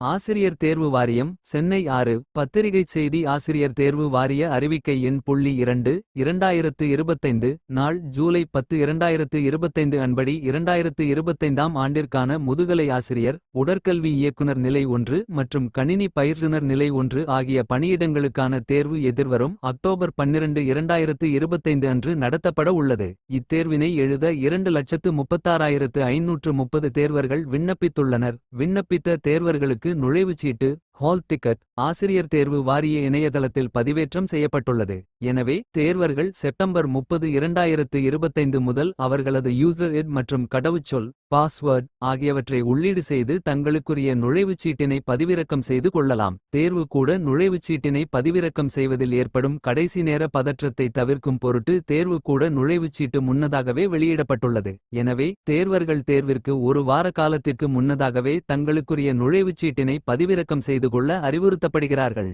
ஆசிரியர் தேர்வு வாரியம் சென்னை 6 பத்திரிகைச் செய்தி ஆசிரியர் தேர்வு வாரிய அறிவிக்கை எண் .2 2025 நாள் ஜூலை 10 2025 அன்படி 2025ஆம் ஆண்டிற்கான முதுகலை ஆசிரியர் உடற்கல்வி இயக்குனர் நிலை 1 மற்றும் கணினி பயிற்றுனர் நிலை 1 ஆகிய பணியிடங்களுக்கான தேர்வு எதிர்வரும் அக்டோபர் 12 2025 அன்று நடத்தப்பட உள்ளது. இத்தேர்வினை எழுத 2,36,530 தேர்வர்கள் விண்ணப்பித்துள்ளனர். விண்ணப்பித்த தேர்வர்களுக்கு நுழைவுச்சீட்டு ஹால் டிக்கெட் ஆசிரியர் தேர்வு வாரிய இணையதளத்தில் பதிவேற்றம் செய்யப்பட்டுள்ளது. எனவே தேர்வர்கள் செப்டம்பர் 30 2025 முதல் அவர்களது யூசர் எட் மற்றும் கடவுச்சொல் பாஸ்வேர்ட் ஆகியவற்றை உள்ளீடு செய்து தங்களுக்குரிய நுழைவுச்சீட்டினை பதிவிறக்கம் செய்து கொள்ளலாம். தேர்வு கூட நுழைவுச்சீட்டினை பதிவிறக்கம் செய்வதில் ஏற்படும் கடைசி நேர பதற்றத்தை தவிர்க்கும் பொருட்டு தேர்வு கூட நுழைவுச்சீட்டு முன்னதாகவே வெளியிடப்பட்டுள்ளது. எனவே தேர்வர்கள் தேர்விற்கு ஒரு வார காலத்திற்கு முன்னதாகவே தங்களுக்குரிய நுழைவுச்சீட்டினை பதிவிறக்கம் செய்து கொள்ள அறிவுறுத்தப்படுகிறார்கள்.